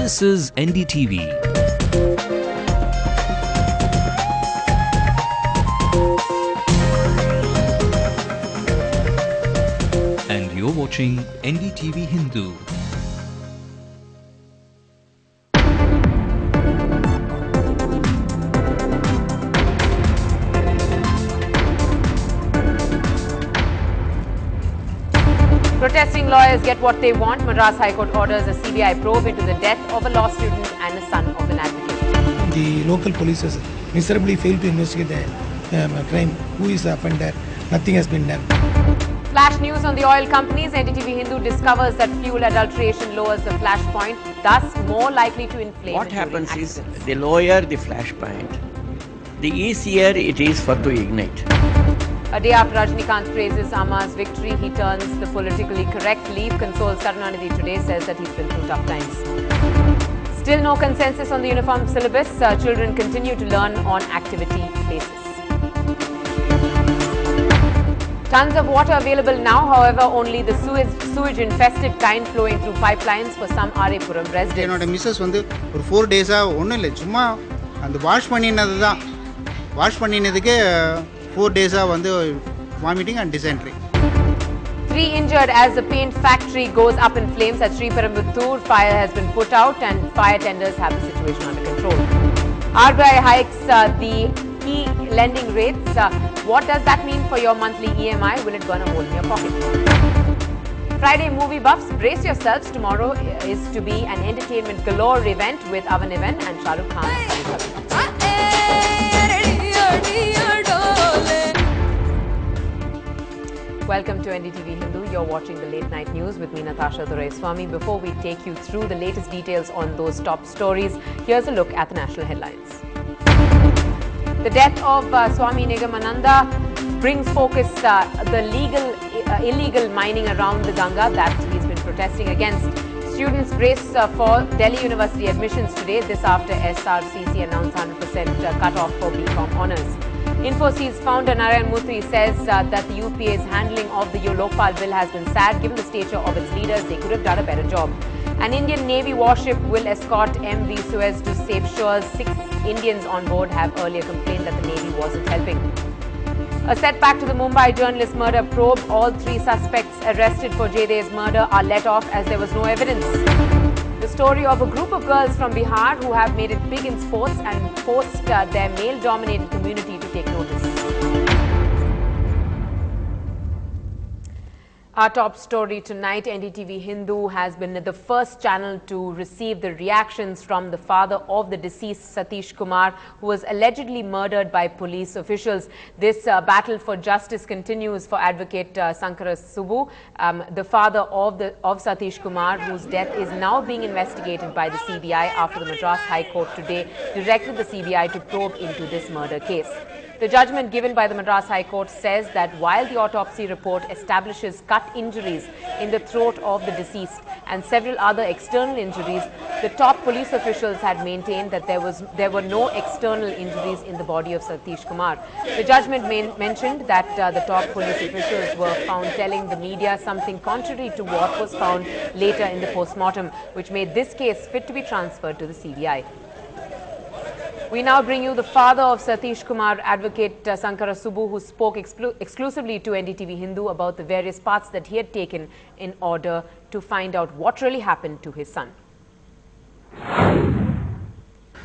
This is NDTV. And you're watching NDTV Hindu. Protesting lawyers get what they want. Madras High Court orders a CBI probe into the death of a law student and a son of an advocate. The local police has miserably failed to investigate the crime. Who is the offender? Nothing has been done. Flash news on the oil companies. NDTV Hindu discovers that fuel adulteration lowers the flash point, thus more likely to inflame. What happens is, the lower the flash point, the easier it is for to ignite. A day after Rajnikant praises Amma's victory, he turns the politically correct leaf. Consoles Karunanidhi today, says that he's been through tough times. Still no consensus on the uniform syllabus. Children continue to learn on activity basis. Tons of water available now, however, only the sewage-infested kind flowing through pipelines for some Arepuram residents. என்னோட Mrs வந்து ஒரு 4 டேஸா ஒண்ணும் இல்ல, சும்மா அந்த wash பண்ணினதுக்கு 4 days வந்து vomiting and dysentery. 3 injured as the paint factory goes up in flames at Sriperumbudur. Fire has been put out and fire tenders have the situation under control. RBI hikes the e-lending rates. What does that mean for your monthly EMI? Will it burn a hole in your pocket? Friday movie buffs, brace yourselves. Tomorrow is to be an entertainment galore event with Avan Event and Shah Rukh Khan. Welcome to NDTV Hindu. You're watching the late night news with me, Natasha Doraiswamy. Before we take you through the latest details on those top stories, here's a look at the national headlines. The death of Swami Nigamananda brings focus the illegal mining around the Ganga that he's been protesting against. Students brace for Delhi University admissions today. This after SRCC announced 100% cut-off for BCom honours. Infosys founder Narayan Murthy says that the UPA's handling of the Lokpal bill has been sad. Given the stature of its leaders, they could have done a better job. An Indian Navy warship will escort MV Suez to safe shores. 6 Indians on board have earlier complained that the Navy wasn't helping. A setback to the Mumbai journalist murder probe. All 3 suspects arrested for Jaydev's murder are let off as there was no evidence. The story of a group of girls from Bihar who have made it big in sports and forced their male-dominated community to take notice. Our top story tonight, NDTV Hindu has been the first channel to receive the reactions from the father of the deceased Satish Kumar, who was allegedly murdered by police officials. This battle for justice continues for advocate Sankara Subbu, the father of Satish Kumar, whose death is now being investigated by the CBI after the Madras High Court today directed the CBI to probe into this murder case. The judgment given by the Madras High Court says that while the autopsy report establishes cut injuries in the throat of the deceased and several other external injuries, the top police officials had maintained that there were no external injuries in the body of Satish Kumar. The judgment mentioned that the top police officials were found telling the media something contrary to what was found later in the post-mortem, which made this case fit to be transferred to the CBI. We now bring you the father of Satish Kumar, advocate Sankara Subbu, who spoke exclusively to NDTV Hindu about the various paths that he had taken in order to find out what really happened to his son.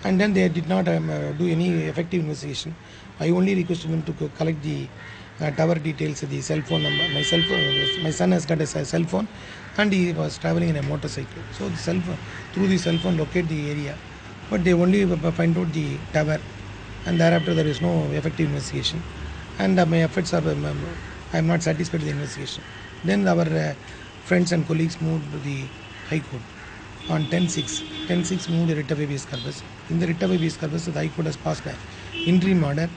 And then they did not do any effective investigation. I only requested them to collect the tower details, the cell phone number. My son has got a cell phone and he was traveling in a motorcycle. So the through the cell phone locate the area. But they only find out the tower, and thereafter there is no effective investigation. And my efforts are, I am not satisfied with the investigation. Then our friends and colleagues moved to the High Court on 10/6. 10/6 moved the writ of habeas corpus. In the writ of habeas corpus, the High Court has passed an interim order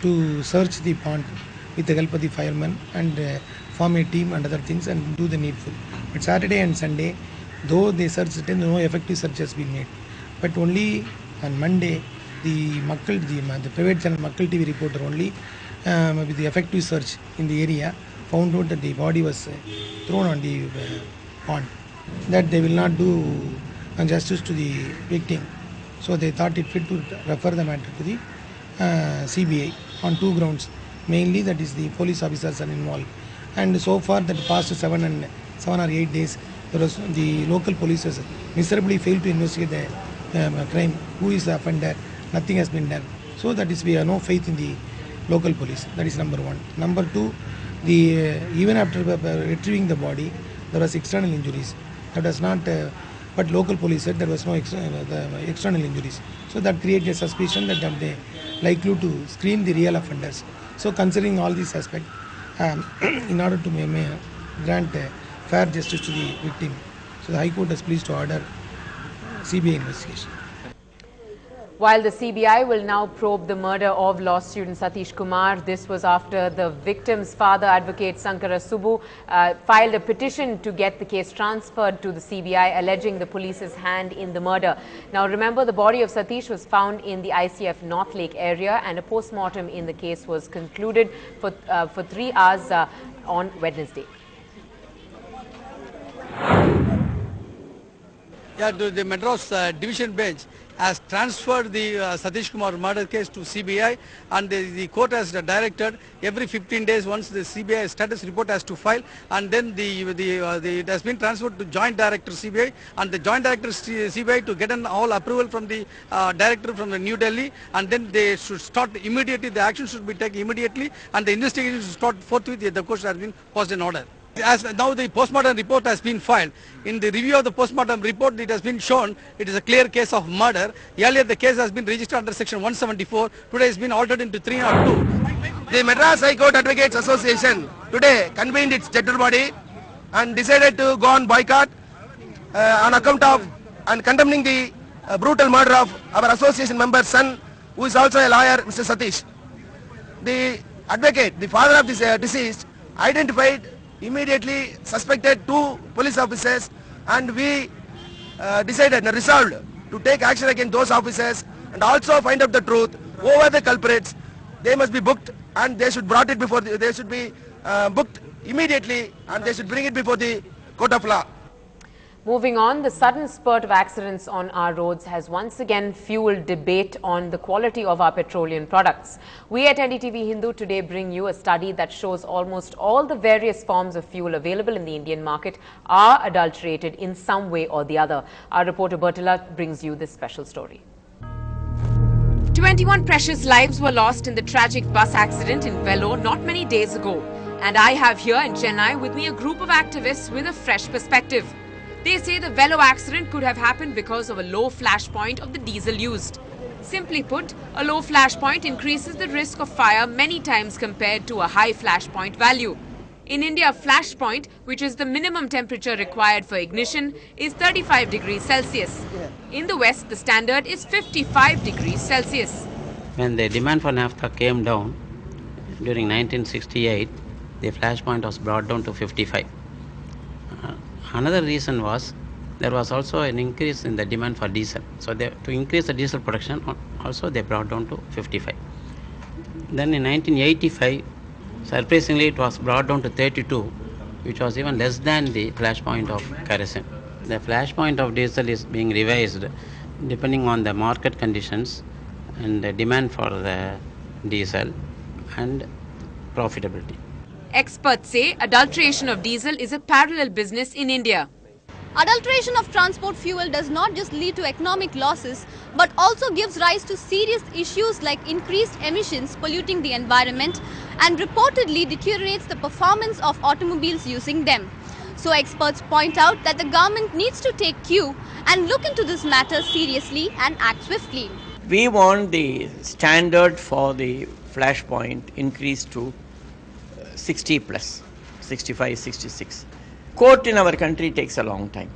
to search the pond with the help of the firemen and form a team and other things and do the needful. But Saturday and Sunday, though they searched it, no effective search has been made. But only on Monday, the private channel Makkal TV reporter only with the effective search in the area found out that the body was thrown on the pond. That they will not do justice to the victim. So they thought it fit to refer the matter to the CBI on two grounds. Mainly that is the police officers are involved. And so far that past 7 or 8 days, there was the local police has miserably failed to investigate the crime. Who is the offender? Nothing has been done. So that is, we have no faith in the local police. That is number one. Number two, even after retrieving the body, there was external injuries. That was not, but local police said there was no external injuries. So that created a suspicion that they likely to screen the real offenders. So considering all these aspects, in order to grant fair justice to the victim, so the High Court is pleased to order CBI investigation. While the CBI will now probe the murder of law student Satish Kumar, this was after the victim's father, Advocate Sankara Subbu, filed a petition to get the case transferred to the CBI, alleging the police's hand in the murder. Now remember, the body of Satish was found in the ICF North Lake area, and a post-mortem in the case was concluded for 3 hours on Wednesday. Yeah, the Madras Division Bench has transferred the Satish Kumar murder case to CBI, and the court has directed every 15 days once the CBI status report has to file, and then it has been transferred to Joint Director CBI, and the Joint Director CBI to get an all approval from the Director from the New Delhi, and then they should start immediately, the action should be taken immediately, and the investigation should start forthwith. The court has been passed an order. As now the postmortem report has been filed. In the review of the postmortem report, it has been shown it is a clear case of murder. Earlier the case has been registered under section 174. Today it has been altered into 302. The Madras High Court Advocates Association today convened its general body and decided to go on boycott on account of and condemning the brutal murder of our association member's son, who is also a lawyer, Mr. Satish. The advocate, the father of this deceased, identified immediately suspected 2 police officers, and we decided and resolved to take action against those officers and also find out the truth. Who are the culprits? They must be booked, and they should brought it before they should be booked immediately, and they should bring it before the court of law. Moving on, the sudden spurt of accidents on our roads has once again fueled debate on the quality of our petroleum products. We at NDTV Hindu today bring you a study that shows almost all the various forms of fuel available in the Indian market are adulterated in some way or the other. Our reporter Bertilla brings you this special story. 21 precious lives were lost in the tragic bus accident in Vellore not many days ago. And I have here in Chennai with me a group of activists with a fresh perspective. They say the Vellore accident could have happened because of a low flash point of the diesel used. Simply put, a low flash point increases the risk of fire many times compared to a high flash point value. In India, flash point, which is the minimum temperature required for ignition, is 35 degrees Celsius. In the West, the standard is 55 degrees Celsius. When the demand for naphtha came down during 1968, the flash point was brought down to 55. Another reason was there was also an increase in the demand for diesel. So to increase the diesel production, also they brought down to 55. Then in 1985, surprisingly, it was brought down to 32, which was even less than the flash point of kerosene. The flash point of diesel is being revised depending on the market conditions and the demand for the diesel and profitability. Experts say adulteration of diesel is a parallel business in India. Adulteration of transport fuel does not just lead to economic losses, but also gives rise to serious issues like increased emissions polluting the environment and reportedly deteriorates the performance of automobiles using them. So experts point out that the government needs to take cue and look into this matter seriously and act swiftly. We want the standard for the flash point increased to 60 plus, 65, 66. Court in our country takes a long time,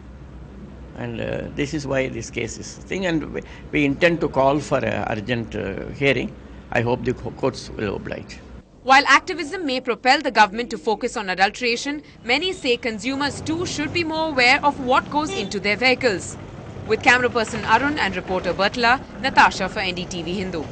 and this is why this case is thing, and we intend to call for an urgent hearing. I hope the courts will oblige. While activism may propel the government to focus on adulteration, many say consumers too should be more aware of what goes into their vehicles. With camera person Arun and reporter Bertla, Natasha for NDTV Hindu.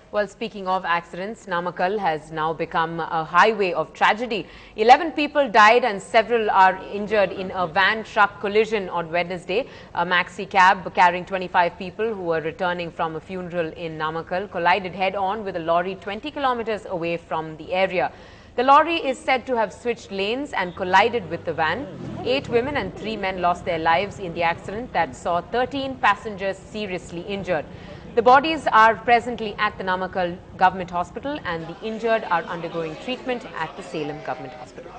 Well, speaking of accidents, Namakkal has now become a highway of tragedy. 11 people died and several are injured in a van-truck collision on Wednesday. A maxi cab carrying 25 people who were returning from a funeral in Namakkal collided head-on with a lorry 20 kilometers away from the area. The lorry is said to have switched lanes and collided with the van. 8 women and 3 men lost their lives in the accident that saw 13 passengers seriously injured. The bodies are presently at the Namakkal Government Hospital and the injured are undergoing treatment at the Salem Government Hospital.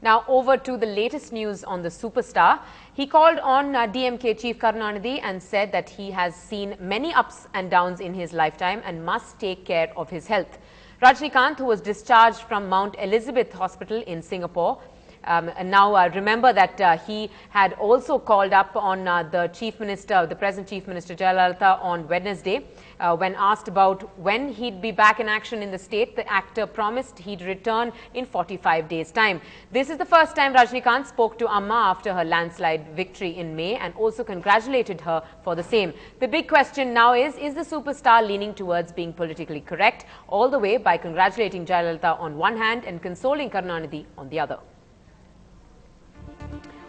Now over to the latest news on the superstar. He called on DMK Chief Karunanidhi and said that he has seen many ups and downs in his lifetime and must take care of his health. Rajnikant, who was discharged from Mount Elizabeth Hospital in Singapore, and now remember that he had also called up on the present Chief Minister Jayalalitha on Wednesday. When asked about when he'd be back in action in the state, the actor promised he'd return in 45 days' time. This is the first time Rajnikant spoke to Amma after her landslide victory in May and also congratulated her for the same. The big question now is the superstar leaning towards being politically correct all the way by congratulating Jayalalitha on one hand and consoling Karunanidhi on the other?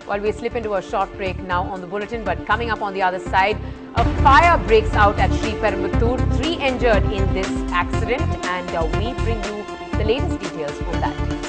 Well, we slip into a short break now on the bulletin, but coming up on the other side, a fire breaks out at Sri Perambuttur, 3 injured in this accident, and we bring you the latest details on that.